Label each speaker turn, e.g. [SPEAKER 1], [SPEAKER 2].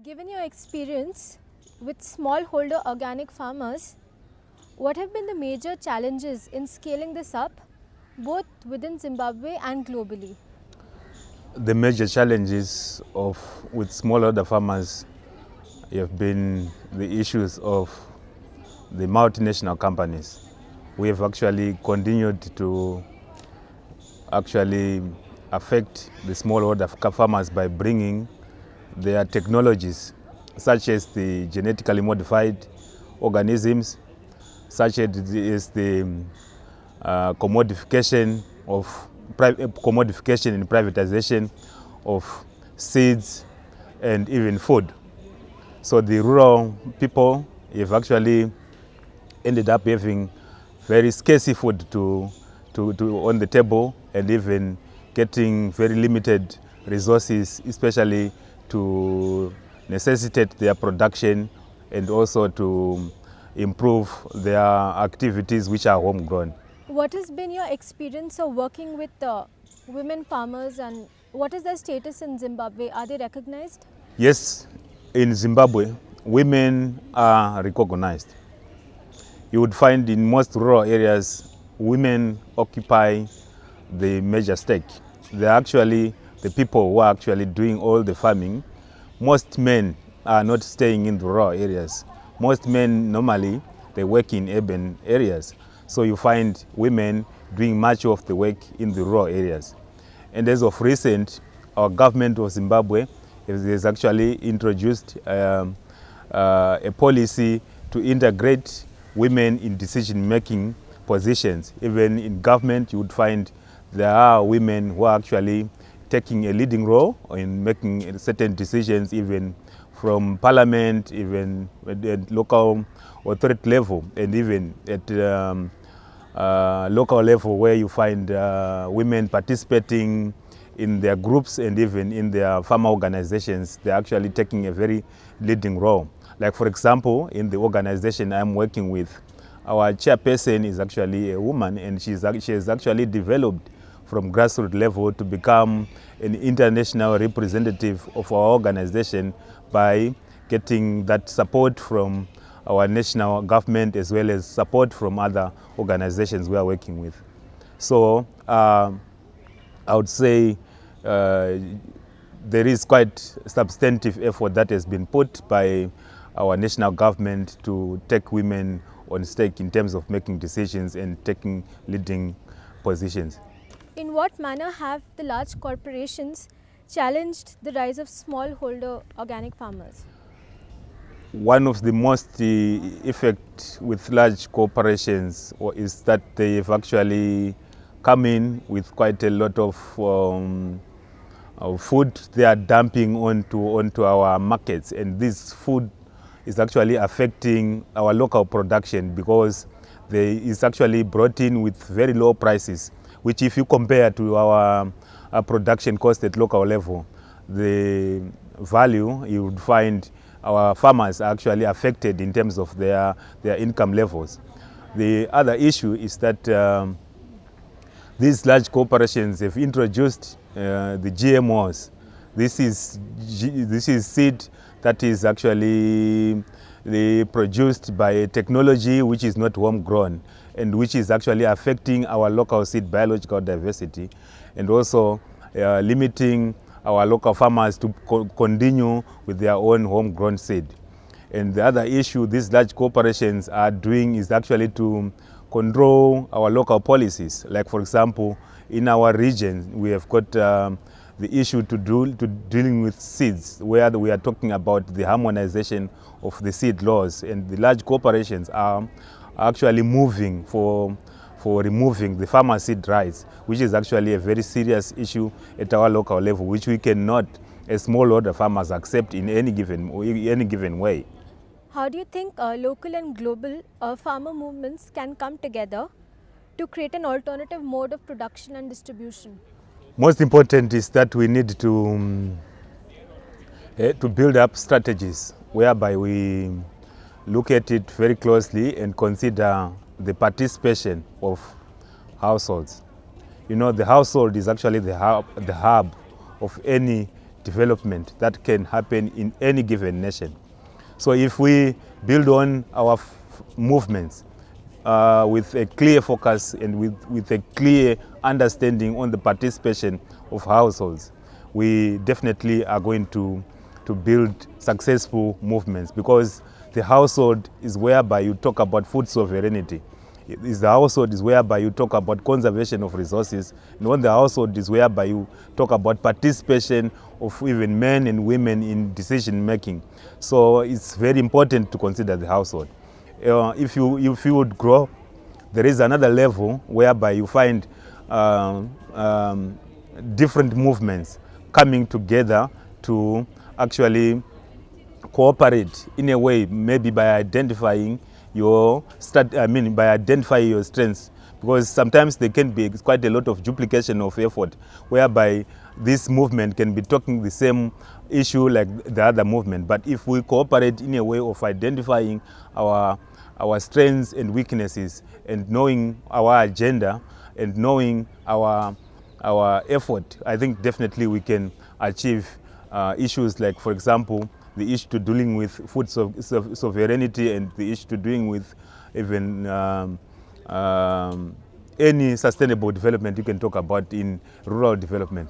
[SPEAKER 1] Given your experience with smallholder organic farmers, what have been the major challenges in scaling this up, both within Zimbabwe and globally?
[SPEAKER 2] The major challenges with smallholder farmers have been the issues of the multinational companies. We have actually continued to affect the smallholder farmers by bringing their technologies, such as the genetically modified organisms, such as the commodification and privatization of seeds and even food. So the rural people have actually ended up having very scarce food on the table, and even getting very limited resources, especially to necessitate their production and also to improve their activities which are homegrown.
[SPEAKER 1] What has been your experience of working with women farmers, and what is their status in Zimbabwe? Are they recognized?
[SPEAKER 2] Yes, in Zimbabwe, women are recognized. You would find in most rural areas, women occupy the major stake. They're actually the people who are actually doing all the farming. Most men are not staying in the rural areas. Most men normally, they work in urban areas. So you find women doing much of the work in the rural areas. And as of recent, our government of Zimbabwe has actually introduced a policy to integrate women in decision-making positions. Even in government, you would find there are women who are actually taking a leading role in making certain decisions, even from parliament, even at local authority level, and even at local level, where you find women participating in their groups and even in their farmer organizations. They're actually taking a very leading role. Like, for example, in the organization I'm working with, our chairperson is actually a woman, and she has actually developed from grassroots level to become an international representative of our organization by getting that support from our national government as well as support from other organizations we are working with. So I would say there is quite substantive effort that has been put by our national government to take women on stake in terms of making decisions and taking leading positions.
[SPEAKER 1] In what manner have the large corporations challenged the rise of smallholder organic farmers?
[SPEAKER 2] One of the most effect with large corporations is that they have actually come in with quite a lot of food they are dumping onto our markets, and this food is actually affecting our local production because it's actually brought in with very low prices, which if you compare to our production cost at local level, the value, you would find our farmers are actually affected in terms of their income levels. The other issue is that these large corporations have introduced the GMOs. This is seed that is actually produced by a technology which is not homegrown, and which is actually affecting our local seed biological diversity, and also limiting our local farmers to continue with their own homegrown seed. And the other issue these large corporations are doing is actually to control our local policies. Like, for example, in our region, we have got the issue dealing with seeds, where we are talking about the harmonization of the seed laws, and the large corporations are actually moving for removing the farmer seed rights, which is actually a very serious issue at our local level, which we cannot, as smallholder farmers, accept in any given way.
[SPEAKER 1] How do you think local and global farmer movements can come together to create an alternative mode of production and distribution?
[SPEAKER 2] Most important is that we need to build up strategies whereby we look at it very closely and consider the participation of households. You know, the household is actually the hub of any development that can happen in any given nation. So if we build on our movements with a clear focus and with a clear understanding on the participation of households, we definitely are going to build successful movements, because the household is whereby you talk about food sovereignty. The household is whereby you talk about conservation of resources, and on the household is whereby you talk about participation of even men and women in decision making. So it's very important to consider the household. If you would grow, there is another level whereby you find different movements coming together to actually cooperate in a way, maybe by identifying your strengths, because sometimes there can be quite a lot of duplication of effort, whereby this movement can be talking the same issue like the other movement. But if we cooperate in a way of identifying our strengths and weaknesses, and knowing our agenda and knowing our effort, I think definitely we can achieve issues like, for example, the issue to dealing with food sovereignty, and the issue to dealing with even any sustainable development you can talk about in rural development.